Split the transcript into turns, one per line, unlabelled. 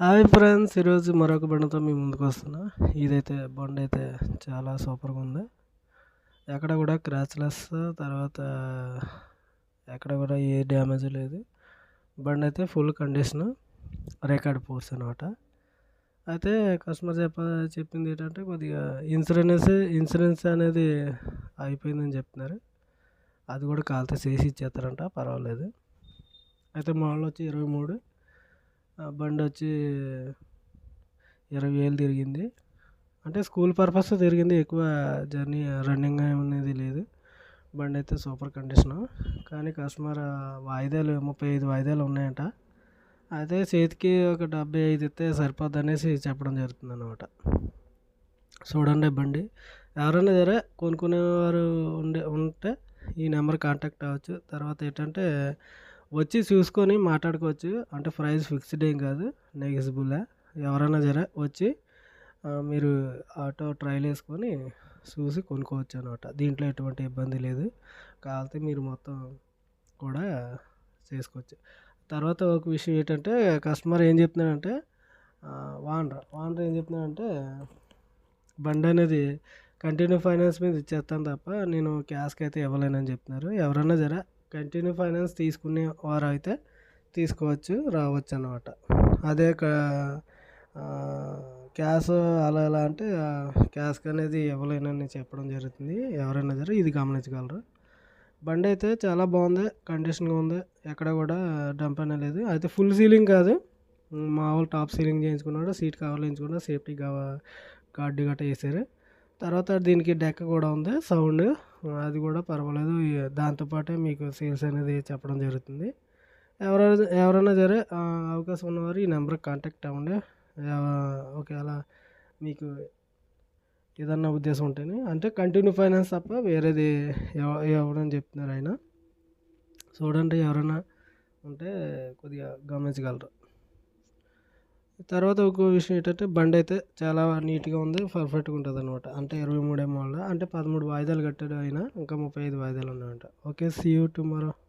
Hi friends, ఈరోజు మరొక బండితో మీ ముందుకు వస్తున్నా. ఇదైతే బండి అయితే చాలా సూపర్గా ఉంది. ఎక్కడ కూడా క్రాచ్లెస్, తర్వాత ఎక్కడ కూడా ఏ డ్యామేజ్ లేదు. బండి అయితే ఫుల్ కండిషన్, రికార్డ్ ఫోర్స్ అనమాట. అయితే కస్టమర్ చెప్పింది ఏంటంటే కొద్దిగా ఇన్సూరెన్స్ అనేది అయిపోయిందని చెప్తున్నారు. అది కూడా కాలితే చేసి ఇచ్చేస్తారంట, పర్వాలేదు. అయితే మోడల్ వచ్చి 23, బండి వచ్చి 20,000 తిరిగింది. అంటే స్కూల్ పర్పస్ తిరిగింది, ఎక్కువ జర్నీ రన్నింగ్ అనేది లేదు. బండి అయితే సూపర్ కండిషను. కానీ కస్టమర్ వాయిదాలు 35 వాయిదాలు ఉన్నాయంట. అయితే చేతికి ఒక 75 ఇస్తే సరిపోద్ది అనేసి చెప్పడం జరుగుతుంది అన్నమాట. చూడండి బండి, ఎవరైనా సరే కొనుక్కునేవారు ఉంటే ఈ నెంబర్ కాంటాక్ట్ అవ్వచ్చు. తర్వాత ఏంటంటే వచ్చి చూసుకొని మాట్లాడుకోవచ్చు. అంటే ప్రైస్ ఫిక్స్డ్ ఏం కాదు, నెగోషియబులే. ఎవరైనా సరే వచ్చి మీరు ఆటో ట్రయల్ వేసుకొని చూసి కొనుక్కోవచ్చు అనమాట. దీంట్లో ఎటువంటి ఇబ్బంది లేదు. కావాలంటే మీరు మొత్తం కూడా చేసుకోవచ్చు. తర్వాత ఒక విషయం ఏంటంటే కస్టమర్ ఏం చెప్తున్నాడంటే, వానర్ ఏం చెప్తున్నాడంటే బండి అనేది కంటిన్యూ ఫైనాన్స్ మీద ఇచ్చేస్తాను తప్ప నేను క్యాష్కి అయితే ఇవ్వలేనని చెప్తున్నారు. ఎవరైనా సరే కంటిన్యూ ఫైనాన్స్ తీసుకునే వారు అయితే తీసుకోవచ్చు, రావచ్చు అన్నమాట. అదే క్యాష్ అలా ఎలా అంటే క్యాష్కి అనేది ఇవ్వలేనని చెప్పడం జరుగుతుంది. ఎవరైనా సరే ఇది గమనించగలరు. బండి అయితే చాలా బాగుంది, కండిషన్గా ఉంది, ఎక్కడ కూడా డంప్ అనేది లేదు. అయితే ఫుల్ సీలింగ్ కాదు, మామూలు టాప్ సీలింగ్ చేయించుకున్నాడు. సీట్ కవర్లు వేయించుకున్నాడు, సేఫ్టీ గార్డు గట్రా వేసారు. తర్వాత దీనికి డెక్ కూడా ఉంది, సౌండ్ అది కూడా పర్వాలేదు. దాంతోపాటే మీకు సేల్స్ అనేది చెప్పడం జరుగుతుంది. ఎవరైనా సరే అవకాశం ఉన్నవారు ఈ నెంబర్కి కాంటాక్ట్ అవ్వండి. ఒకవేళ మీకు ఏదన్నా ఉద్దేశం ఉంటేనే, అంటే కంటిన్యూ ఫైనాన్స్ తప్ప వేరేది ఇవ్వడం చెప్తున్నారు ఆయన. చూడండి, ఎవరైనా ఉంటే కొద్దిగా గమనించగలరు. తర్వాత ఒక విషయం ఏంటంటే బండి అయితే చాలా నీట్గా ఉంది, పర్ఫెక్ట్గా ఉంటుంది అనమాట. అంటే 23 మోడల్, అంటే 13 వాయిదాలు కట్టాడు ఆయన, ఇంకా 35 వాయిదాలు ఉన్నాయంట. Okay, see you tomorrow.